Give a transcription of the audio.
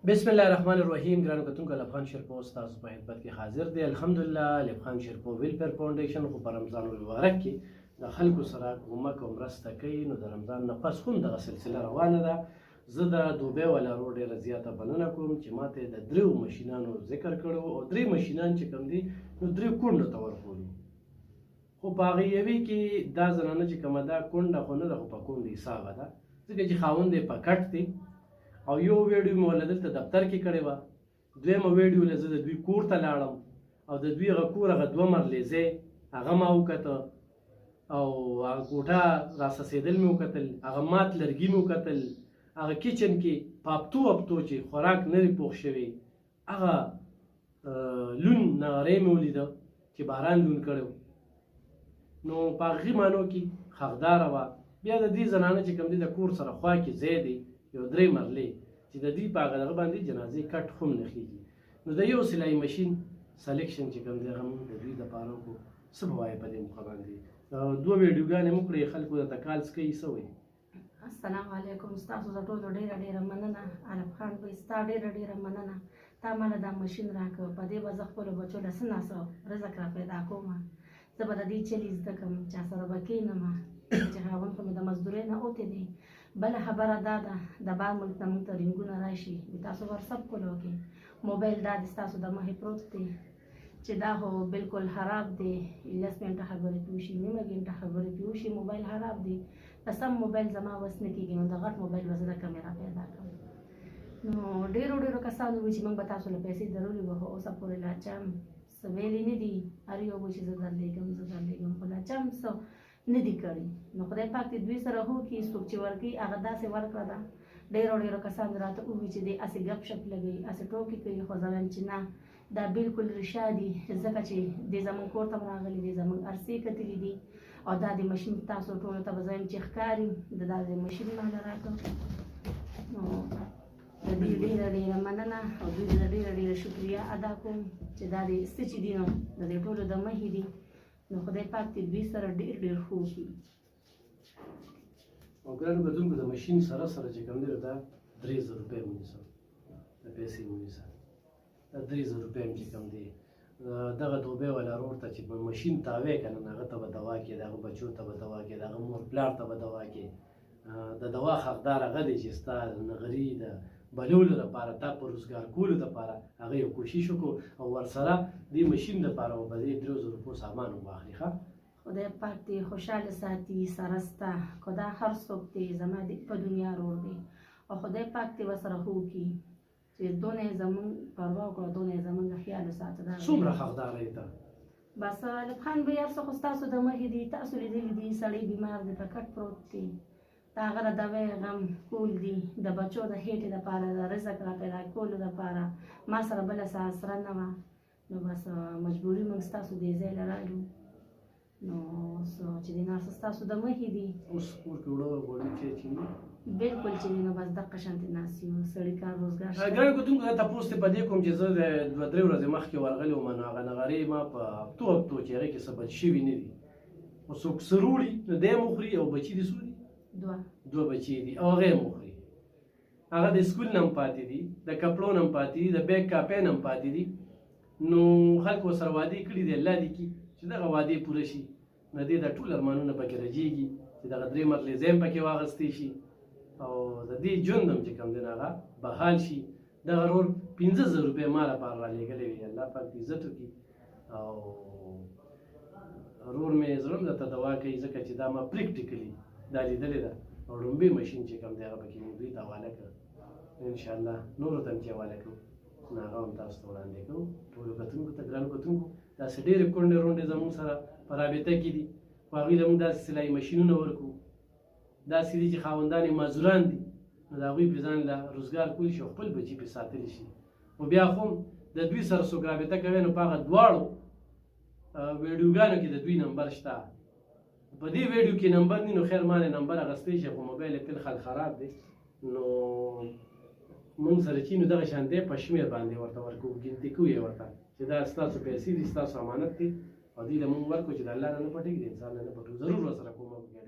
بسم الله الرحمن الرحیم. ګرانو کتونکو، افغان شیرپور ستاسو په خدمت کې حاضر دی. الحمدلله افغان شیرپور ویلفیر فاونډیشن خو په رمضان المبارک کې د خلکو سره کومک او مرسته کوي. نو د رمضان نه پس هم دغه سلسله روانه ده. زه د دوبۍ والا روډ ډېره زیاته بلنه کوم چې ماته د دریو ماشینانو ذکر کړو او درې ماشینان چې کوم دي نو درې کونډو ته ورکولو. خو په هغې یوې کې دا زنانه چې کومه ده کونډه خو نه ده، خو په کونډه حسابه ده، ځکه چې خاوند یې په کټ دی. او یو ویډیو مې ورله دلته دفتر کې کړې وه، دویمه ویډیو له زه د دوی کور ته لاړم او د دوی هغه کور هغه 2 مرلې ځای هغه ما وکته او هغه کوټه راسسېدل مې وکتل، هغه مات لرګي مې وکتل، هغه کچن کې پاپتو وپتو چې خوراک نه دی پوخ شوی، هغه لون نغری مې ولیده چې باران لون کړی. نو په هغې معنو کې حقداره وه. بیا د دې زنانه چې کوم دی د کور سره خوا کې ځای دی یو 3 مرلې چې د دوی په هغه دغه باندې جنازې کټ هم نه خېږي. نو د یو سلایي مشین سلیکشن چې کوم دی هغه موږ د دوی دپاره وکړو. څه به وایې په دې موخه باندې؟ 2 ویډیوګانې مو کړې، خلکو درته کالز کوي، څه وایي؟ السلام علیکم. ستاسو د ټولو ډېره مننه. علم خان بھائی ستا ډېره مننه. تا ماله دا مشین راکړ، په دې به زه خپلو بچو له څه ناڅه رزق را پیدا کوم. زه به د دې چلې زده کړم، چا سره به کښېنم چې خاوند خو مې د مزدورۍ نه اوتې دی. بله خبره دا ده د بار ملک نه موږ ته رینګونه راشي، تاسو ورسپ کولو کې موبایل دا د ستاسو د مخې پروت دی چې دا خو بالکل خراب دی. 10 منټه خبرې پې وشي، نیمه ګنټه خبرې پې وشي، موبایل خراب دی. د سم موبایل زما وس نه کېږي، نو د غټ موبایل به زه د کیمرا پیدا کړم. نو ډېرو کسانو وایي چې موږ به تاسو له پیسې درولې وه، خو اوسه پورې لا چا هم څه ویلي نه دي. هر یو وایي چې زه درلېږم، خو لا چا هم څه نه دي کړي. نو خدای پاک دې دوی سره وکړي، څوک چې ورکوي هغه داسې ورکړه ده. ډېرو کسانو راته ووایي چې دی هسې ګپ شپ لګوي، هسې ټوکې کوي، خو زه وایم چې نه، دا بالکل رښا دي، ځکه چې دی زموږ کور ته هم راغلی دی، زموږ ارسې کتلي دي. او دا د مشین تاسو ټولو ته به زه وایم چې ښکاري دا د مشین ماله راکړ. نو د دوی ډېره مننه او دوی ته ډېره شکریه ادا کوم چې دا د څه چې دي نو د دې ټولو د مخې دي. نو خدای پاک دې دوی سره ډېر ښه وکړي. او ګرانو کتونکو، د مشین سره چې کوم دی دا 3000 روپۍ ونیسه، د پیسې ونیسه. دا 3000 روپۍ چې کوم دی دغه دوبۍ والا روډ ته چې مشین تاوی که نه، هغه ته به دوا کې، د هغه بچو ته به دوا کې، د هغه مور پلار ته به دوا کې. د دوا حقدار هغه دی چې ستا نغري د بلولو لپاره، تا په روزګار کولو لپاره هغه یو کوشش وکړو او ورسره دې مشین لپاره به دې 3000 روپو سامان هم واخلي. ښه، خدای پاک دې خوشحاله ساتي سره ستا. خو دا هر څوک دی زما د په دنیا روړ دی، او خدای پاک دې ورسره ښه وکړي چې دونه یې زموږ پروا وکړه، دونه یې زموږ خیال وساته. څومره حقداره یې ته؟ بس علم خان بھائی هر څه خو ستاسو د مخې دي، تاسو لیدلي دي. سړی بیمار دی، په کټ پروت دی، د هغه د دوی غم کول دي، د بچو د هیټې لپاره، د رزق را پیدا کولو لپاره. ما سره بله څه اسره نه وه، نو بس مجبوري موږ ستاسو دې ځای له رالو. نو چې دی نو ستاسو د مخې دي. اوس کور کې وړه غوړي چې بالکل چې دی نو بس دقه شانتې ناست یو، سړي کار روزګار شته. ګرانو کتونکو، زه تپوس ته په دې کوم چې زه د 2-3 ورځې مخکې ورغلی وم، نو هغه نغرې ما په هفتو چې هغې کې څه بچ شوي نه دي. خو څوک څه روړي نو دی هم وخوري او بچي دې څو دي؟ 2 بچي دي او هغه هم وخوري. هغه د سکول نه هم پاتې دي، د کپړو نه هم پاتې دي، د بیګ کاپۍ نه هم پاتې دي. نو خلکو سره وعدې کړي دي، الله دې کړي چې دغه وعدې پوره شي. نو دې د ټول ارمانونه پکې رجېږي چې دغه 3 مرلې ځای هم پکې واخیستی شي او د دې ژوند هم چې کوم دی نو هغه بحال شي. دغه رور 15000 روپۍ ما لپاره رالېږلې وي. الله پاک دې عزت وکړي. او رور مې زړه هم درته دوا کوي، ځکه چې دا ما پریکټیکلي دا لیدلې ده. او لومبۍ مشین چې کوم دی هغه پکې موږ دوی ته حواله کړه. انشاءالله نورو ته هم چې حواله کړو نو هغه هم تاسو ته وړاندې کوو. ټولو کتونکو ته، ګرانو کتونکو، داسې ډېرې کونډې رونډې زموږ سره په رابطه کې دي، خو هغوی له موږ داسې سلایي مشینونه ورکړو. داسې دي چې خاوندان یې معذوران دي، نو د هغوی پرې ځان له روزګار کولی شي او خپل بچي پرې ساتلی شي. خو بیا خو د دوی سره څوک رابطه کوي نو په هغه دواړو ویډیوګانو کې د دوی نمبر شته. په دې ویډیو کې نمبر نه، نو خیر ما نه نمبر اخیستی شي، خو موبایل یې فلحال خراب دی. نو موږ سره چې نو دغه شان دی په شمېر باندې ورته ورکوو، ګنتي کوو یې ورته چې دا ستاسو پیسې دي، ستاسو امانت دي، او دوی له موږ ورکړو چې د الله نه نه پټېږي، د انسان نه نه پټو. ضرور ورسره کومک وکړئ.